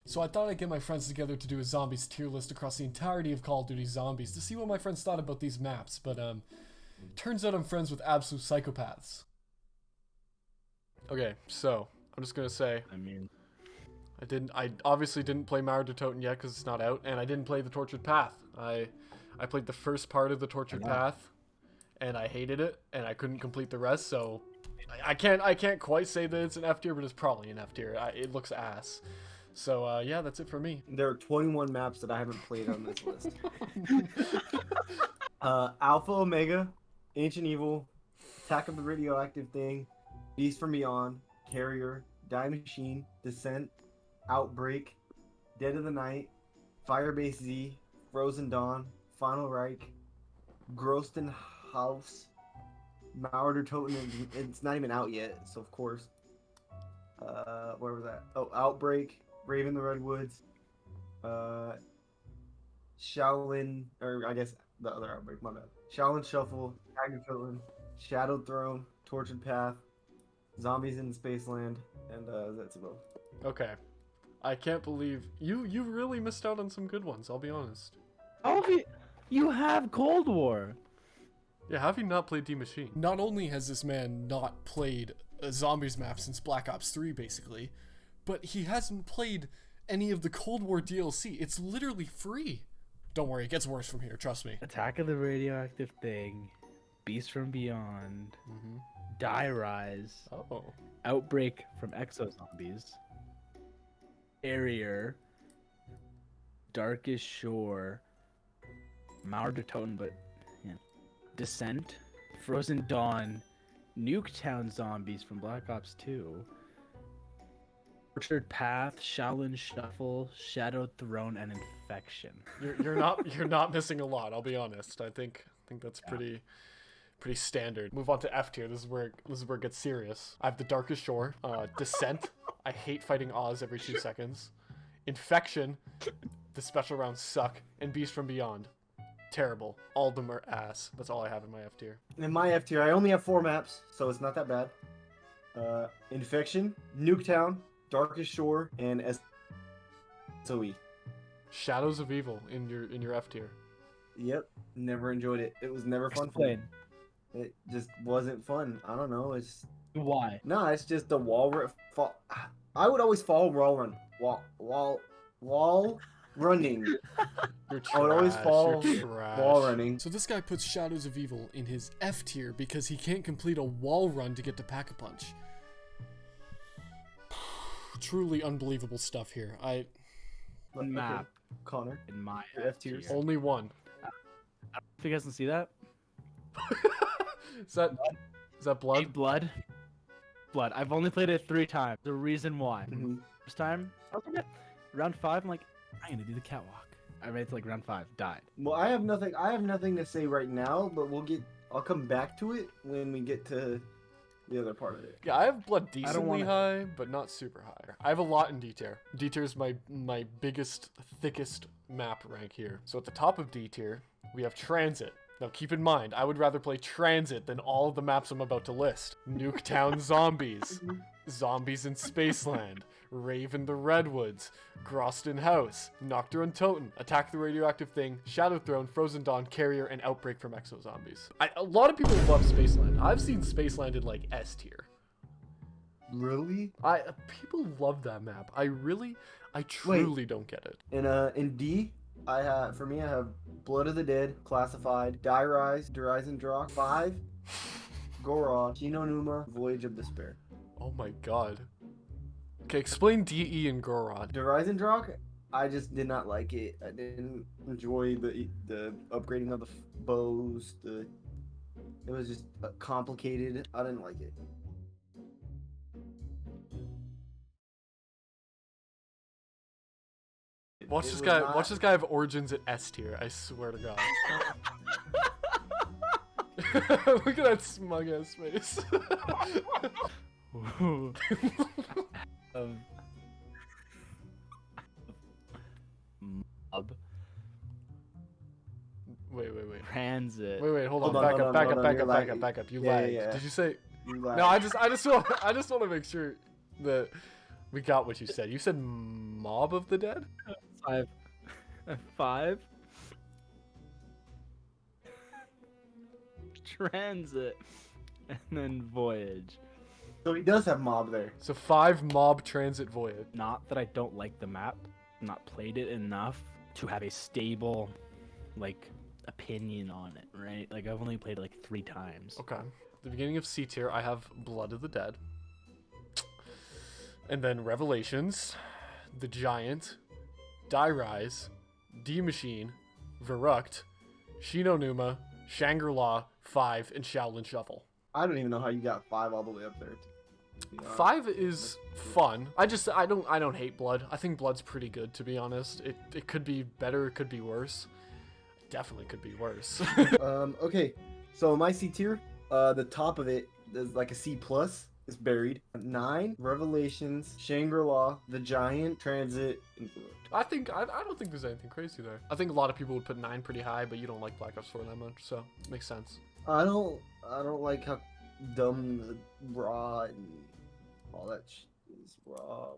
So I thought I'd get my friends together to do a zombies tier list across the entirety of Call of Duty Zombies to see what my friends thought about these maps, but turns out I'm friends with absolute psychopaths. Okay, so I'm just gonna say, I obviously didn't play Mauer der Toten yet because it's not out, and I didn't play the Tortured Path. I played the first part of the Tortured Path, and I hated it, and I couldn't complete the rest. So I can't quite say that it's an F tier, but it's probably an F tier. It looks ass. So yeah, that's it for me. There are 21 maps that I haven't played on this list. Alpha Omega, Ancient Evil, Attack of the Radioactive Thing, Beast from Beyond, Carrier, Die Machine, Descent, Outbreak, Dead of the Night, Firebase Z, Frozen Dawn, Final Reich, Groston House, Mauer der Toten. It's not even out yet, so of course. Where was that? Oh, Outbreak, Raven the Redwoods, Shaolin, or I guess the other Outbreak, my bad. Shaolin Shuffle, Agricolan, Shadowed Throne, Tortured Path, Zombies in Spaceland, and Zetsubo. Okay. I can't believe you really missed out on some good ones, I'll be honest. Oh, you have Cold War. Yeah, how have you not played D Machine? Not only has this man not played a Zombies map since Black Ops 3, basically, but he hasn't played any of the Cold War DLC. It's literally free. Don't worry, it gets worse from here, trust me. Attack of the Radioactive Thing, Beast from Beyond, Die Rise, Outbreak from Exo Zombies, Carrier, Darkest Shore, Mauer der Toten, but yeah, Descent, Frozen Dawn, Nuketown Zombies from Black Ops 2, Tortured Path, Shaolin Shuffle, Shadowed Throne, and Infection. You're not missing a lot, I'll be honest. I think that's pretty standard. Move on to F tier. This is where it gets serious. I have the Darkest Shore, Descent. I hate fighting Oz every 2 seconds. Infection. The special rounds suck. And Beast from Beyond. Terrible. All of them are ass. That's all I have in my F tier. In my F tier, I only have 4 maps, so it's not that bad. Infection, Nuketown, Darkest Shore, and SOE. Shadows of Evil in your F tier. Yep, never enjoyed it. It was never fun for me. It just wasn't fun. I don't know. It's why? No, it's just the wall fall. I would always fall wall run. Wall running. You're trash. I would always fall wall running. So this guy puts Shadows of Evil in his F tier because he can't complete a wall run to get to Pack-a-Punch. Truly unbelievable stuff here. One map, Connor, in my F tiers. Only one. I don't know if you guys can see that. Is that blood? Hey, blood. I've only played it 3 times. The reason why. First time, I was like, round 5. I'm like, I'm gonna do the catwalk. I made it to like round 5. Died. Well, I have nothing to say right now, but I'll come back to it when we get to the other part of it. Yeah, I have blood decently high, but not super high. I have a lot in D tier. D tier is my biggest, thickest map rank here. So at the top of D tier, we have Transit. Now keep in mind, I would rather play Transit than all of the maps I'm about to list. Nuketown Zombies, Zombies in Spaceland, Raven the Redwoods, Groston House, Nocturne Toten, Attack the Radioactive Thing, Shadow Throne, Frozen Dawn, Carrier, and Outbreak from Exo Zombies. A lot of people love Spaceland. I've seen Spaceland in like S tier. Really? People love that map. I truly don't get it. In D, I have Blood of the Dead, Classified, Die Rise, Derizen Drock, 5, Gorod, Kino Numa, Voyage of Despair. Oh my god. Okay, explain DE and Gorod. Derizen Drock, I just did not like it. I didn't enjoy the upgrading of the bows. It was just complicated. I didn't like it. Watch this guy have origins at S tier, I swear to god. Look at that smug ass face. Wait. Transit. Wait, hold on. Back up. You lied. Yeah. Did you say? You lied. No, I just want to make sure that We got what you said. You said Mob of the Dead? 5. 5. Transit. And then Voyage. So he does have mob there. So 5 Mob Transit Voyage. Not that I don't like the map. Not played it enough to have a stable, like, opinion on it, right? Like, I've only played it like 3 times. Okay. The beginning of C tier, I have Blood of the Dead. And then Revelations, The Giant, Die Rise, D Machine, Verruct, Shinonuma, Shangri-La, 5, and Shaolin Shuffle. I don't even know how you got 5 all the way up there. To be honest. 5 is fun. I don't hate Blood. I think Blood's pretty good, to be honest. It could be better, it could be worse. Definitely could be worse. Okay, so my C tier, the top of it is like a C plus. It's buried. 9, Revelations, Shangri-La, The Giant, Transit, and Verruct. I don't think there's anything crazy there. I think a lot of people would put 9 pretty high, but you don't like Black Ops 4 that much, so it makes sense. I don't like how dumb the raw and all that is raw.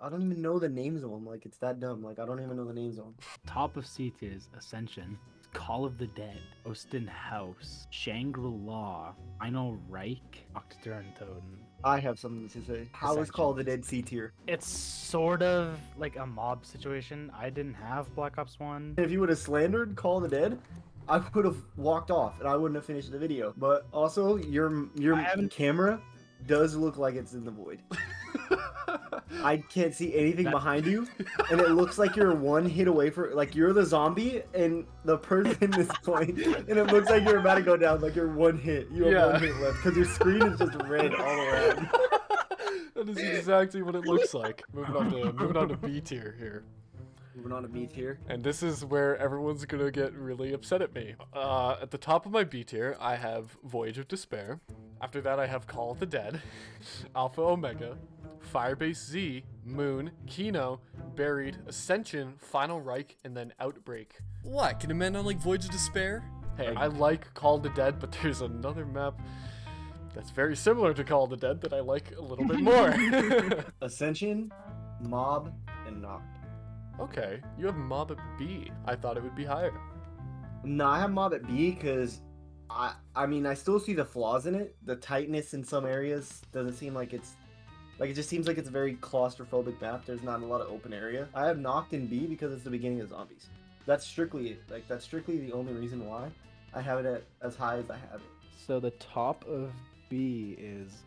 I don't even know the names of them. Like, it's that dumb. Like, I don't even know the names of them. Top of C tier is Ascension, Call of the Dead, Austin House, Shangri-La, Final Reich, Nocturne Totem. I have something to say. How is Call of the Dead C tier? It's sort of like a mob situation. I didn't have Black Ops 1. If you would have slandered Call of the Dead, I would have walked off and I wouldn't have finished the video. But also, your camera does look like it's in the void. I can't see anything behind you, and it looks like you're 1 hit away from, like, you're the zombie and the person is going, and it looks like you're about to go down, like you're 1 hit. You have 1 hit left because your screen is just red all around. That is exactly what it looks like. Moving on to B tier here. Moving on to B tier. And this is where everyone's gonna get really upset at me. At the top of my B tier, I have Voyage of Despair. After that, I have Call of the Dead, Alpha Omega, Firebase Z, Moon, Kino, Buried, Ascension, Final Reich, and then Outbreak. What? Can a man not like Voyage of Despair? Hey, I like Call of the Dead, but there's another map that's very similar to Call of the Dead that I like a little bit more. Ascension, Mob, and Noct. Okay, you have Mob at B. I thought it would be higher. No, I have Mob at B because I mean, I still see the flaws in it. The tightness in some areas doesn't seem like it's, like, it just seems like it's a very claustrophobic map. There's not a lot of open area. I have Noct in B because it's the beginning of Zombies. That's strictly it. Like, that's strictly the only reason why I have it at as high as I have it. So the top of B is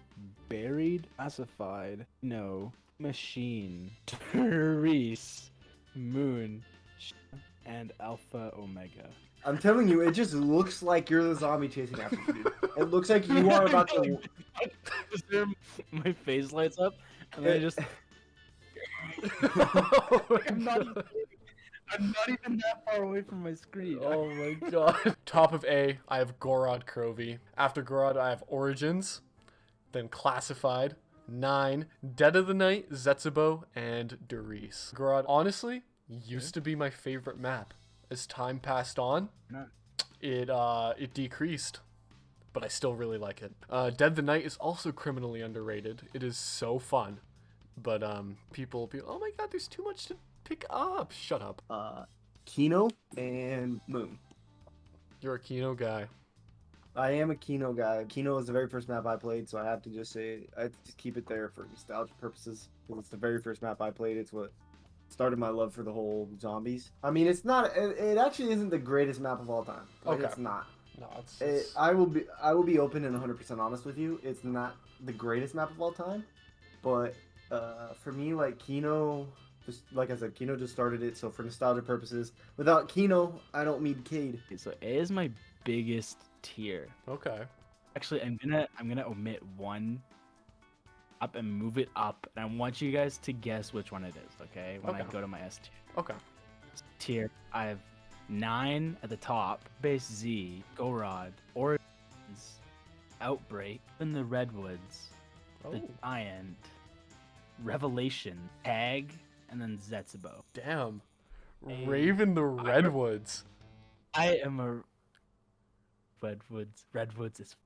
Buried, Classified, No, Machine, Therese, Moon, and Alpha Omega. I'm telling you, it just looks like you're the zombie chasing after you, dude. It looks like you are about to... My face lights up, and then I just... I'm not even that far away from my screen. Oh my god. Top of A, I have Gorod Krovi. After Gorod, I have Origins, then Classified, 9, Dead of the Night, Zetsubo, and Derice. Gorod, honestly, used to be my favorite map. As time passed on, it decreased, but I still really like it. Dead of the Night is also criminally underrated. It is so fun, but people, oh my god, there's too much to pick up. Shut up. Kino and Moon. You're a Kino guy. I am a Kino guy. Kino is the very first map I played, so I have to just say, I have to just keep it there for nostalgia purposes, because it's the very first map I played. It's what started my love for the whole zombies. I mean, it's not, it actually isn't the greatest map of all time. Like, Okay. It's not. No, it's... I will be open and 100% honest with you. It's not the greatest map of all time, but for me, like, Kino, just like I said, Kino just started it. So for nostalgia purposes, without Kino, I don't mean Cade. So A is my biggest tier. Okay. Actually, I'm gonna omit one up and move it up, and I want you guys to guess which one it is. Okay, when I Okay. go to my S tier. Okay. Tier, I have 9 at the top, Base Z, Gorod, Origins, Outbreak, in the Redwoods, the Oh, Giant, Revelation, Tag, and then Zetsubo. damn. Hey. Raven the Redwoods. I am a Redwoods. Redwoods is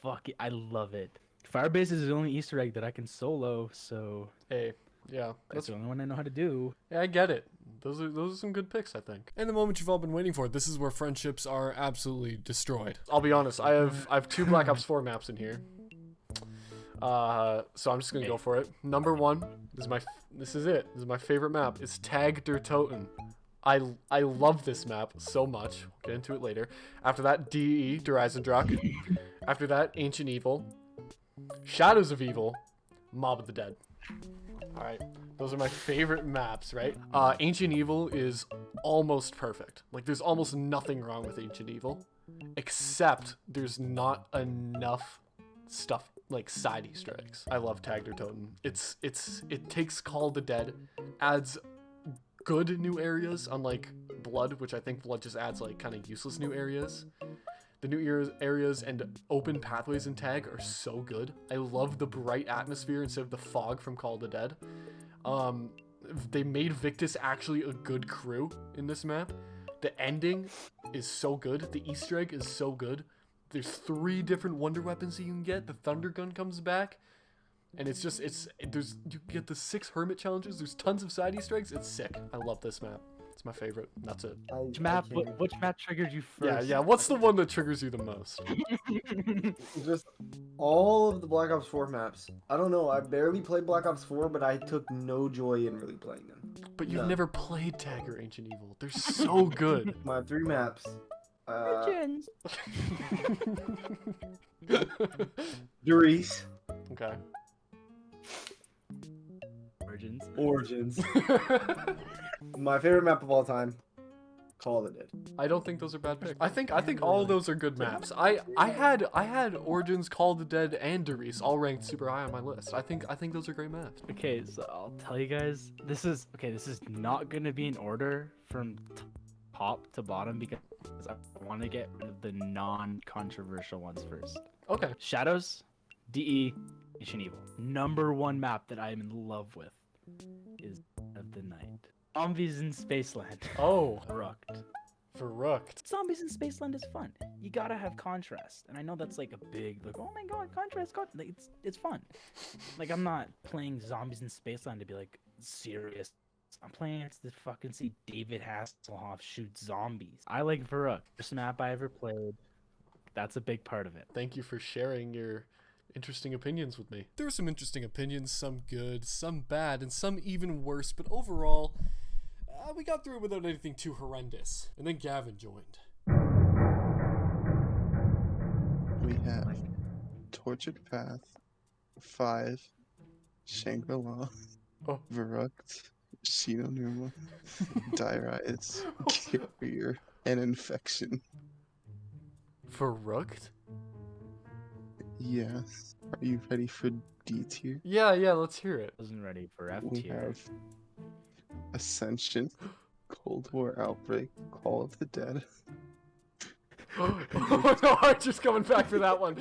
fucking. I love it. Firebase is the only Easter egg that I can solo, so Hey, yeah, that's the only one I know how to do. yeah, I get it. Those are some good picks, I think. And the moment you've all been waiting for, this is where friendships are absolutely destroyed. I'll be honest, I have 2 Black Ops 4 maps in here. So I'm just gonna go for it. Number 1 this is it. This is my favorite map. It's Tag der Toten. I love this map so much. We'll get into it later. After that, DE, Der Eisendrache. After that, Ancient Evil. Shadows of Evil. Mob of the Dead. Alright, those are my favorite maps, right? Ancient Evil is almost perfect. Like, there's almost nothing wrong with Ancient Evil. Except there's not enough stuff like side Easter eggs. I love Tag der Toten. It takes Call of the Dead, adds good new areas, unlike Blood, which I think Blood just adds like kind of useless new areas. The new areas and open pathways in Tag are so good. I love the bright atmosphere instead of the fog from Call of the Dead. They made Victus actually a good crew in this map. The ending is so good. The Easter egg is so good. There's 3 different wonder weapons that you can get. The Thunder Gun comes back. And you get the 6 Hermit challenges. There's tons of side Easter eggs. It's sick. I love this map. It's my favorite. That's it. Which map triggered you first? Yeah. What's the one that triggers you the most? Just all of the Black Ops 4 maps. I don't know. I barely played Black Ops 4, but I took no joy in really playing them. But you've never played Tag or Ancient Evil. They're so good. My 3 maps. Legends. Doris. Okay. Origins. My favorite map of all time. Call of the Dead. I don't think those are bad picks. I think all of those are good maps. I had Origins, Call of the Dead, and Doris all ranked super high on my list. I think those are great maps. Okay, so I'll tell you guys. This is not gonna be in order from top to bottom because I want to get rid of the non-controversial ones first. Okay. Shadows, DE, Ancient Evil. Number 1 map that I am in love with is of the Night. Zombies in Spaceland. Oh. Verrucked. Zombies in Spaceland is fun. You gotta have contrast, and I know that's like a big like, oh my god, contrast. Like, it's fun. Like, I'm not playing Zombies in Spaceland to be like serious. I'm playing it to fucking see David Hasselhoff shoot zombies. I like Verrucked. First map I ever played. That's a big part of it. Thank you for sharing your interesting opinions with me. There were some interesting opinions, some good, some bad, and some even worse, but overall, we got through it without anything too horrendous. And then Gavin joined. We have Tortured Path, 5, Shangri-La, Verrucked, Shinonuma, Dairais, Carrier, and Infection. Verrucked? Yes. Are you ready for D tier? Yeah, let's hear it. Wasn't ready for F We tier. have Ascension, Cold War Outbreak, Call of the Dead. Oh no, I'm just coming back for that one.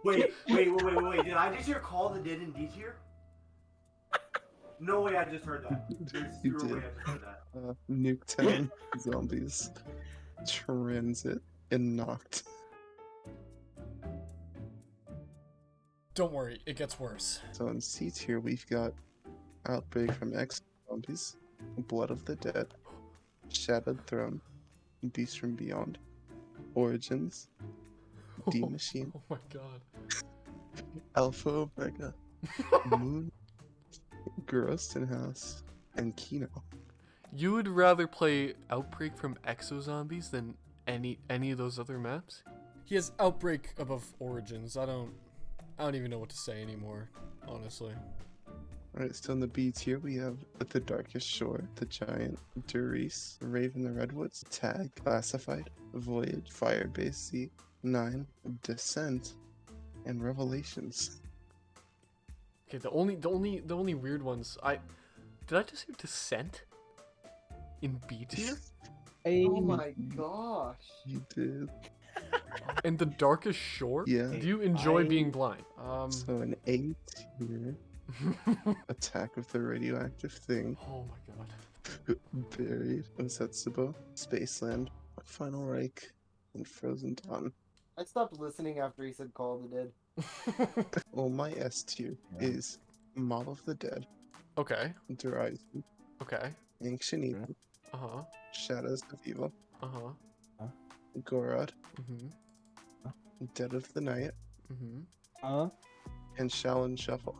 Wait. Did I just hear Call of the Dead in D tier? No way I just heard that. There's You zero way did. I just heard that. Nuketown, Zombies, Transit, and Knocked. Don't worry, it gets worse. So in C tier, we've got Outbreak from X Zombies, Blood of the Dead, Shattered Throne, Beast from Beyond, Origins, D Machine, Oh my god. Alpha Omega, Moon, Geraston House, and Kino. You would rather play Outbreak from Exozombies than any of those other maps? He has Outbreak above Origins. I don't even know what to say anymore, honestly. Alright, still in the B tier, we have The Darkest Shore, The Giant, Doris, Raven the Redwoods, Tag, Classified, Voyage, Firebase C, 9, Descent, and Revelations. Okay, the only weird ones did I just hear Descent in B tier? Oh my gosh. You did. And The Darkest Shore? Yeah. Do you enjoy being blind? So an A tier, Attack of the Radioactive Thing, Oh my god. Buried, Osetsubo, Spaceland, Final Reich, and Frozen Dawn. I stopped listening after he said Call of the Dead. Well, my S tier is Mall of the Dead, Okay. Horizon, Okay. Ancient Evil, Uh-huh. Shadows of Evil, Uh-huh. Gorod, Mm-hmm. Dead of the Night, Mm-hmm. and Shallon Shuffle.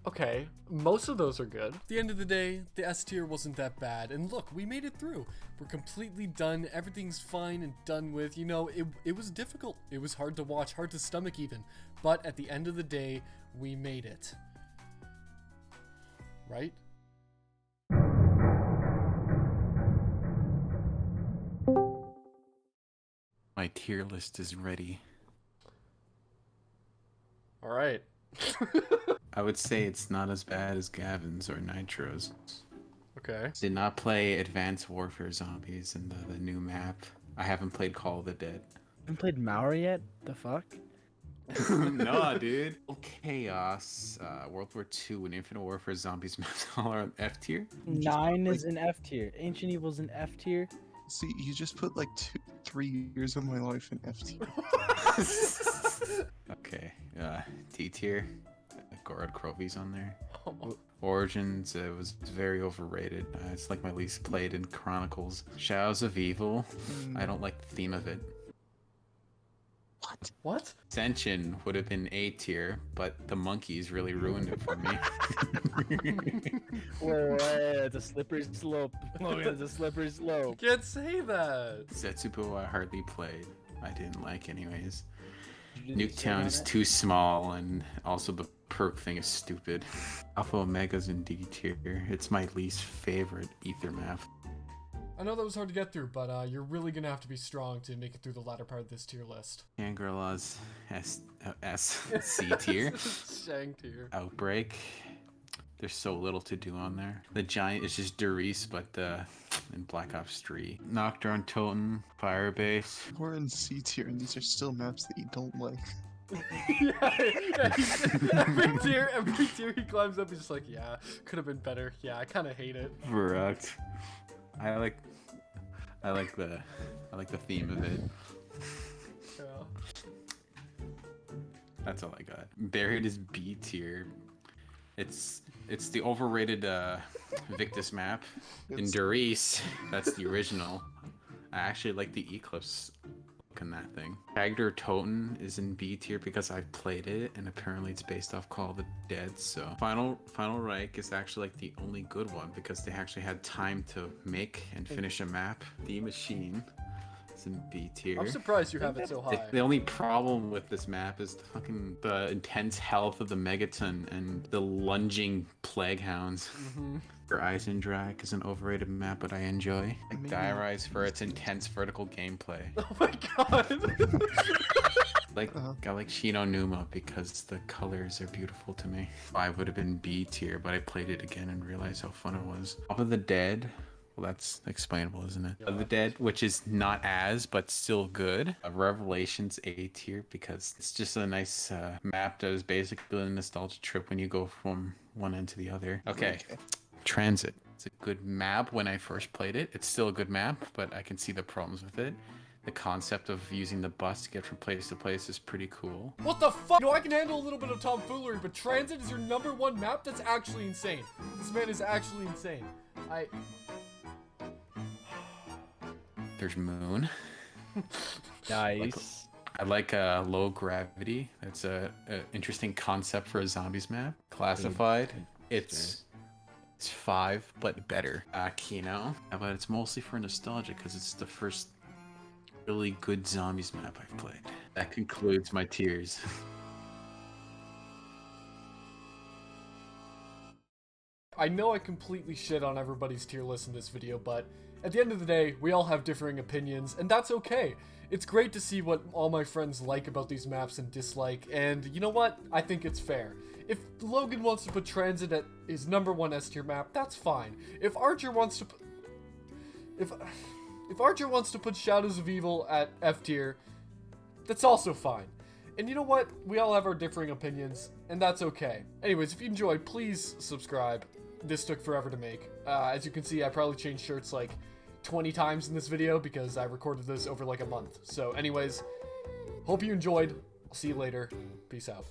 Okay, most of those are good. At the end of the day, the S tier wasn't that bad. And look, we made it through. We're completely done. Everything's fine and done with. You know, it was difficult. It was hard to watch, hard to stomach even. But at the end of the day, we made it. Right? My tier list is ready. All right. I would say it's not as bad as Gavin's or Nitro's. Okay. Did not play Advanced Warfare Zombies in the new map. I haven't played Call of the Dead. Haven't played Maori yet? The fuck? No, dude. Chaos, World War II, and Infinite Warfare Zombies maps all are on F tier. 9 is an F tier. Ancient Evil's an F tier. See, you just put like 3 years of my life in F tier. Okay, D tier. Gorod Krovi's on there. Origins, it was very overrated. It's like my least played in Chronicles. Shadows of Evil, I don't like the theme of it. What? Ascension would have been A tier, but the monkeys really ruined it for me. Whoa, it's a slippery slope. Logan, it's a slippery slope. You can't say that. Setsubo I hardly played. I didn't like anyways. Did you say Nuketown on is it? too small, and also the perk thing is stupid. Alpha Omega's in D tier. It's my least favorite Ether map. I know that was hard to get through, but you're really gonna have to be strong to make it through the latter part of this tier list. Shangri-La's C tier. Shang tier. Outbreak. There's so little to do on there. The giant is just Derice, but in Black Ops 3. Nocturne Totem, Firebase. We're in C tier, and these are still maps that you don't like. every tier he climbs up, he's just like, yeah, could have been better. Yeah, I kind of hate it. Correct. I like the theme of it. Yeah. That's all I got. Buried is B tier. It's the overrated Victus map. In Derice, that's the original. I actually like the Eclipse look in that thing. Hagder Toten is in B tier because I've played it, and apparently it's based off Call of the Dead. So Final Reich is actually like the only good one because they actually had time to make and finish a map. The Machine is in B tier. I'm surprised you have it so high. The only problem with this map is the intense health of the Megaton and the lunging Plague Hounds. Or Eisendrache is an overrated map, but I enjoy. Like Diarise for its intense vertical gameplay. Oh my god. I like Shino Numa because the colors are beautiful to me. 5 would have been B tier, but I played it again and realized how fun it was. Top of the Dead. Well, that's explainable, isn't it? Of the Dead, which is not as, but still good. Revelations A tier because it's just a nice map that is basically a nostalgia trip when you go from one end to the other. Okay. Transit. It's a good map when I first played it. It's still a good map, but I can see the problems with it. The concept of using the bus to get from place to place is pretty cool. What the fuck? You know, I can handle a little bit of tomfoolery, but Transit is your #1 map? That's actually insane. This man is actually insane. There's Moon. Nice. I like low gravity. That's a interesting concept for a zombies map. Classified. It's 5, but better. Kino. But it's mostly for nostalgia because it's the first really good zombies map I've played. That concludes my tiers. I know I completely shit on everybody's tier list in this video, but at the end of the day, we all have differing opinions, and that's okay. It's great to see what all my friends like about these maps and dislike, and you know what? I think it's fair. If Logan wants to put Transit at his #1 S tier map, that's fine. If Archer wants to put... If Archer wants to put Shadows of Evil at F tier, that's also fine. And you know what? We all have our differing opinions, and that's okay. Anyways, if you enjoyed, please subscribe. This took forever to make. As you can see, I probably changed shirts like 20 times in this video because I recorded this over like a month. So anyways, hope you enjoyed. I'll see you later. Peace out.